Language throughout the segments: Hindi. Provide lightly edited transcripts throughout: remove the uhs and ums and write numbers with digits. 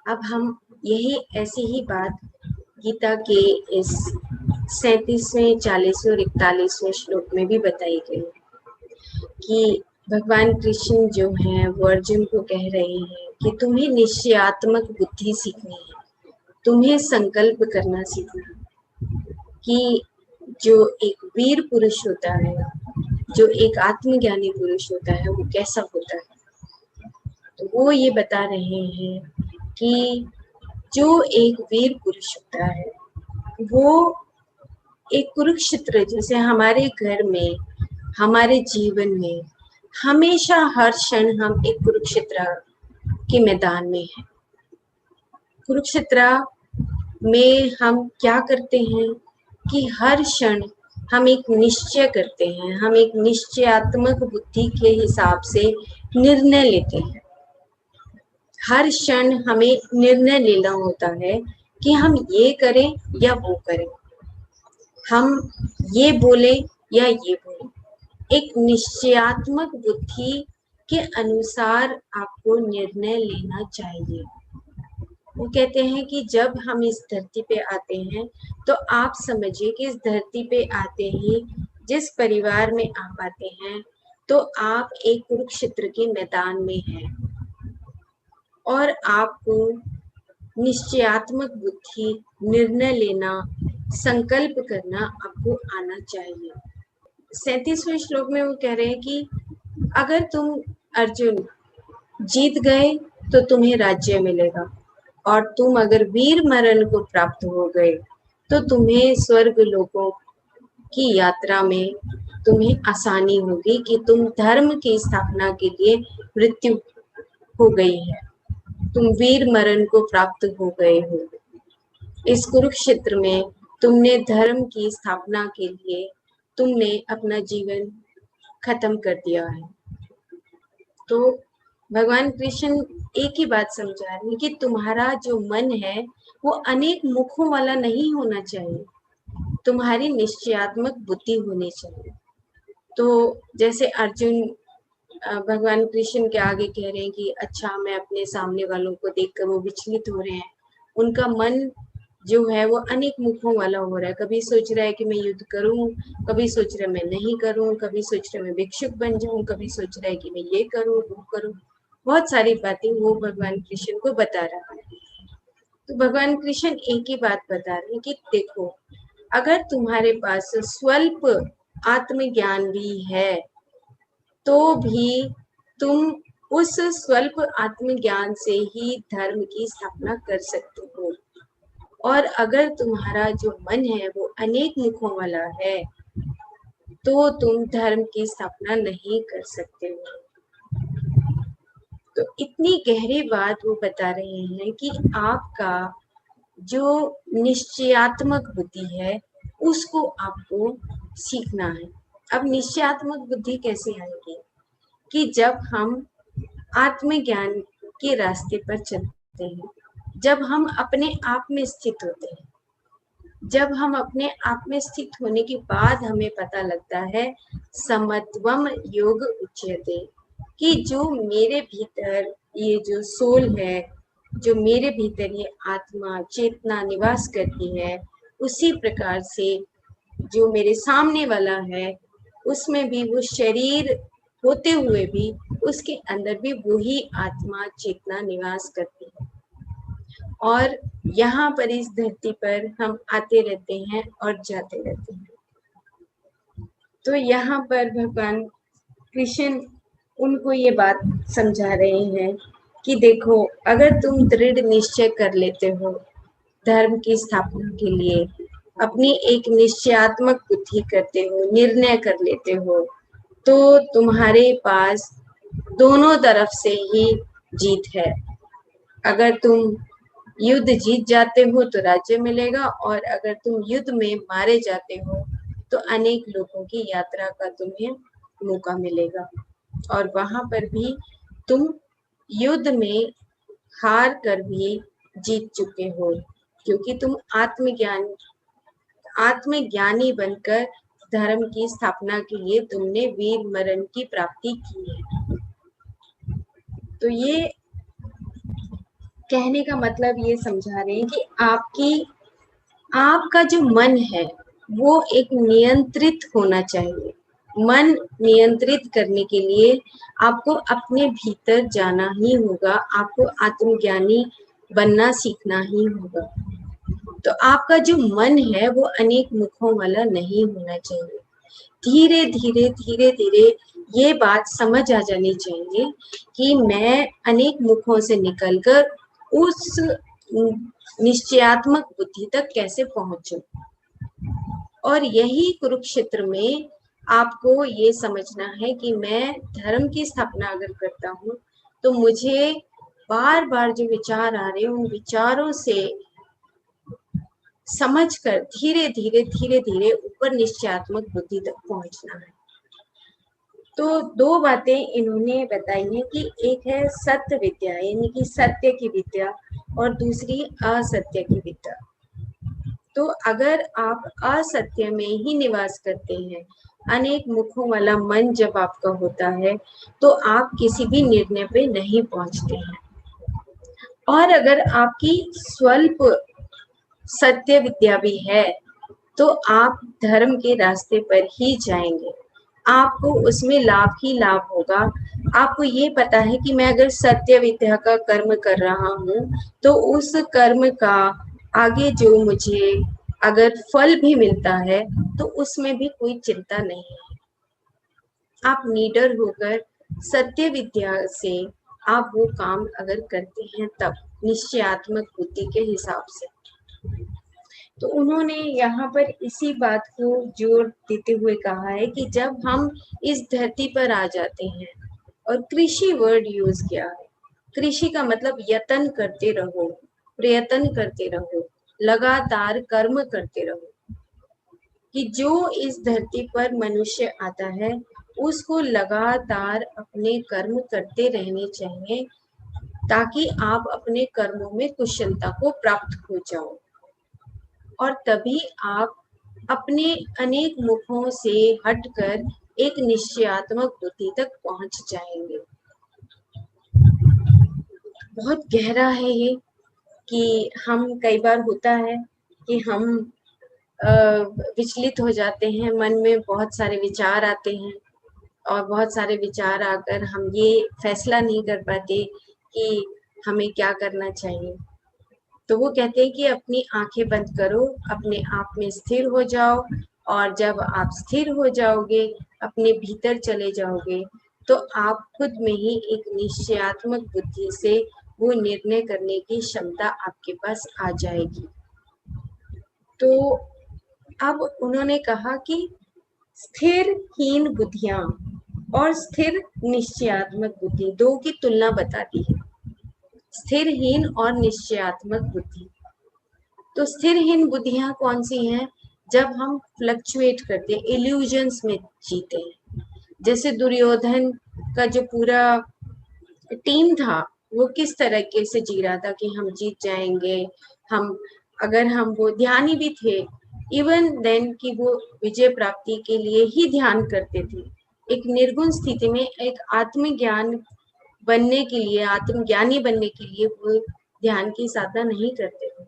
अब हम यही ऐसी ही बात गीता के इस 37वें, 40वें और 41वें श्लोक में भी बताई गई कि भगवान कृष्ण जो हैं वो अर्जुन को कह रहे हैं कि तुम्हें निश्चयात्मक बुद्धि सीखनी है, तुम्हें संकल्प करना सीखना है कि जो एक वीर पुरुष होता है, जो एक आत्मज्ञानी पुरुष होता है, वो कैसा होता है। तो वो ये बता रहे हैं कि जो एक वीर पुरुष होता है वो एक कुरुक्षेत्र जैसे हमारे घर में, हमारे जीवन में हमेशा हर क्षण हम एक कुरुक्षेत्र के मैदान में हैं। कुरुक्षेत्र में हम क्या करते हैं कि हर क्षण हम एक निश्चय करते हैं, हम एक निश्चयात्मक बुद्धि के हिसाब से निर्णय लेते हैं। हर क्षण हमें निर्णय लेना होता है कि हम ये करें या वो करें, हम ये बोले या ये बोले। एक निश्चयात्मक बुद्धि के अनुसार आपको निर्णय लेना चाहिए। वो कहते हैं कि जब हम इस धरती पे आते हैं तो आप समझिए कि इस धरती पे आते ही जिस परिवार में आप आते हैं तो आप एक कुरुक्षेत्र के मैदान में हैं और आपको निश्चयात्मक बुद्धि, निर्णय लेना, संकल्प करना आपको आना चाहिए। 37वें श्लोक में वो कह रहे हैं कि अगर तुम अर्जुन जीत गए तो तुम्हें राज्य मिलेगा और तुम अगर वीर मरण को प्राप्त हो गए तो तुम्हें स्वर्ग लोकों की यात्रा में तुम्हें आसानी होगी कि तुम धर्म की स्थापना के लिए मृत्यु हो गई है, तुम वीर मरण को प्राप्त हो गए हो। इस कुरुक्षेत्र में तुमने धर्म की स्थापना के लिए तुमने अपना जीवन खत्म कर दिया है। तो भगवान कृष्ण एक ही बात समझा रहे हैं कि तुम्हारा जो मन है वो अनेक मुखों वाला नहीं होना चाहिए, तुम्हारी निश्चयात्मक बुद्धि होनी चाहिए। तो जैसे अर्जुन भगवान कृष्ण के आगे कह रहे हैं कि अच्छा, मैं अपने सामने वालों को देखकर वो विचलित हो रहे हैं, उनका मन जो है वो अनेक मुखों वाला हो रहा है। कभी सोच रहा है कि मैं युद्ध करूं, कभी सोच रहा है मैं नहीं करूं, कभी सोच रहा है मैं भिक्षुक बन जाऊं, कभी सोच रहा है कि मैं ये करूं वो करूं। बहुत सारी बातें वो भगवान कृष्ण को बता रहा है। तो भगवान कृष्ण एक ही बात बता रहे हैं कि देखो, अगर तुम्हारे पास स्वल्प आत्मज्ञान भी है तो भी तुम उस स्वल्प आत्मज्ञान से ही धर्म की स्थापना कर सकते हो। और अगर तुम्हारा जो मन है वो अनेक मुखों वाला है तो तुम धर्म की स्थापना नहीं कर सकते हो। तो इतनी गहरी बात वो बता रहे हैं कि आपका जो निश्चयात्मक बुद्धि है उसको आपको सीखना है। अब निश्चयात्मक बुद्धि कैसे आएगी कि जब हम आत्मज्ञान के रास्ते पर चलते हैं, जब हम अपने आप में स्थित होते हैं, जब हम अपने आप में स्थित होने के बाद हमें पता लगता है समत्वम योग उच्यते, कि जो मेरे भीतर ये जो सोल है, जो मेरे भीतर ये आत्मा चेतना निवास करती है, उसी प्रकार से जो मेरे सामने वाला है उसमें भी वो शरीर होते हुए भी उसके अंदर भी वही आत्मा चेतना निवास करती है। और यहाँ पर इस धरती पर हम आते रहते हैं और जाते रहते हैं। तो यहाँ पर भगवान कृष्ण उनको ये बात समझा रहे हैं कि देखो, अगर तुम दृढ़ निश्चय कर लेते हो धर्म की स्थापना के लिए, अपनी एक निश्चयात्मक बुद्धि करते हो, निर्णय कर लेते हो, तो तुम्हारे पास दोनों तरफ से ही जीत है। अगर तुम युद्ध जीत जाते हो तो राज्य मिलेगा और अगर तुम युद्ध में मारे जाते हो तो अनेक लोगों की यात्रा का तुम्हें मौका मिलेगा और वहां पर भी तुम युद्ध में हार कर भी जीत चुके हो, क्योंकि तुम आत्मज्ञानी बनकर धर्म की स्थापना के लिए तुमने वीर मरण की प्राप्ति की है। तो ये कहने का मतलब ये समझा रहे हैं कि आपका जो मन है वो एक नियंत्रित होना चाहिए। मन नियंत्रित करने के लिए आपको अपने भीतर जाना ही होगा, आपको आत्मज्ञानी बनना सीखना ही होगा। तो आपका जो मन है वो अनेक मुखों वाला नहीं होना चाहिए। धीरे धीरे धीरे धीरे ये बात समझ आ जानी चाहिए कि मैं अनेक मुखों से निकलकर उस निश्चयात्मक बुद्धि तक कैसे पहुंचूं। और यही कुरुक्षेत्र में आपको ये समझना है कि मैं धर्म की स्थापना अगर करता हूँ तो मुझे बार बार जो विचार आ रहे हैं उन विचारों से समझकर धीरे धीरे धीरे धीरे ऊपर निश्चयात्मक बुद्धि तक पहुंचना है। तो दो बातें इन्होंने बताई हैं कि एक है सत्य विद्या यानी कि सत्य की विद्या और दूसरी असत्य की विद्या। तो अगर आप असत्य में ही निवास करते हैं, अनेक मुखों वाला मन जब आपका होता है तो आप किसी भी निर्णय पे नहीं पहुंचते हैं। और अगर आपकी स्वल्प सत्य विद्या भी है तो आप धर्म के रास्ते पर ही जाएंगे, आपको उसमें लाभ ही लाभ होगा। आपको ये पता है कि मैं अगर सत्य विद्या का कर्म कर रहा हूँ तो उस कर्म का आगे जो मुझे अगर फल भी मिलता है तो उसमें भी कोई चिंता नहीं है। आप निडर होकर सत्य विद्या से आप वो काम अगर करते हैं तब निश्चयात्मक बुद्धि के हिसाब से। तो उन्होंने यहाँ पर इसी बात को जोर देते हुए कहा है कि जब हम इस धरती पर आ जाते हैं, और कृषि वर्ड यूज किया है, कृषि का मतलब यत्न करते रहो, प्रयत्न करते रहो, लगातार कर्म करते रहो। कि जो इस धरती पर मनुष्य आता है उसको लगातार अपने कर्म करते रहने चाहिए ताकि आप अपने कर्मों में कुशलता को प्राप्त हो जाओ, और तभी आप अपने अनेक मुखों से हटकर एक निश्चयात्मक बुद्धि तक पहुंच जाएंगे। बहुत गहरा है ये कि हम कई बार होता है कि हम विचलित हो जाते हैं, मन में बहुत सारे विचार आते हैं और बहुत सारे विचार आकर हम ये फैसला नहीं कर पाते कि हमें क्या करना चाहिए। तो वो कहते हैं कि अपनी आंखें बंद करो, अपने आप में स्थिर हो जाओ, और जब आप स्थिर हो जाओगे, अपने भीतर चले जाओगे, तो आप खुद में ही एक निश्चयात्मक बुद्धि से वो निर्णय करने की क्षमता आपके पास आ जाएगी। तो अब उन्होंने कहा कि स्थिरहीन बुद्धियां और स्थिर निश्चयात्मक बुद्धि, दो की तुलना बताती है, स्थिरहीन और निश्चयात्मक बुद्धि। तो स्थिरहीन बुद्धियां कौन सी हैं? जब हम फ्लक्चुएट करते हैं, इल्यूजन्स में जीते हैं। जैसे दुर्योधन का जो पूरा टीम था वो किस तरीके से जी रहा था कि हम जीत जाएंगे, हम अगर हम वो ध्यानी भी थे इवन देन कि वो विजय प्राप्ति के लिए ही ध्यान करते थे। एक निर्गुण स्थिति में एक आत्मज्ञान बनने के लिए, आत्मज्ञानी बनने के लिए वो ध्यान की साधना नहीं करते थे,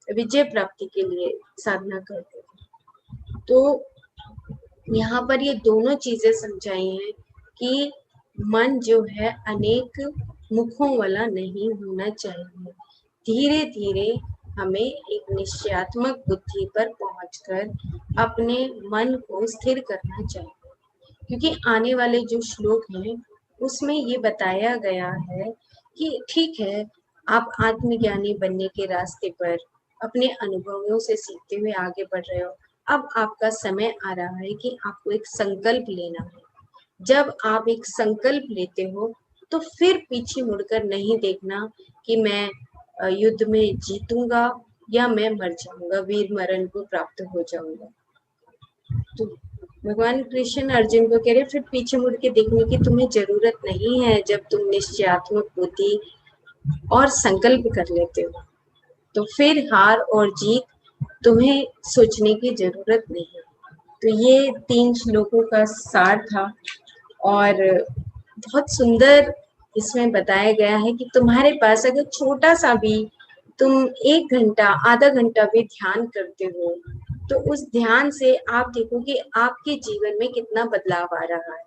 विजय प्राप्ति के लिए साधना करते थे। तो यहाँ पर ये दोनों चीजें समझाई हैं कि मन जो है अनेक मुखों वाला नहीं होना चाहिए। धीरे धीरे हमें एक निश्चयात्मक बुद्धि पर पहुंचकर अपने मन को स्थिर करना चाहिए, क्योंकि आने वाले जो श्लोक हैं उसमें ये बताया गया है कि ठीक है, आप आत्मज्ञानी बनने के रास्ते पर अपने अनुभवों से सीखते हुए आगे बढ़ रहे हो। अब आपका समय आ रहा है कि आपको एक संकल्प लेना है। जब आप एक संकल्प लेते हो तो फिर पीछे मुड़कर नहीं देखना कि मैं युद्ध में जीतूंगा या मैं मर जाऊंगा, वीर मरण को प्राप्त हो जाऊंगा। तो भगवान कृष्ण अर्जुन को कह रहे फिर पीछे मुड़ के देखने की तुम्हें जरूरत नहीं है। जब तुम निश्चयात्मक बुद्धि और संकल्प कर लेते हो तो फिर हार और जीत तुम्हें सोचने की जरूरत नहीं। तो ये 3 श्लोकों का सार था और बहुत सुंदर इसमें बताया गया है कि तुम्हारे पास अगर छोटा सा भी तुम 1 घंटा आधा घंटा भी ध्यान करते हो तो उस ध्यान से आप देखोगे आपके जीवन में कितना बदलाव आ रहा है।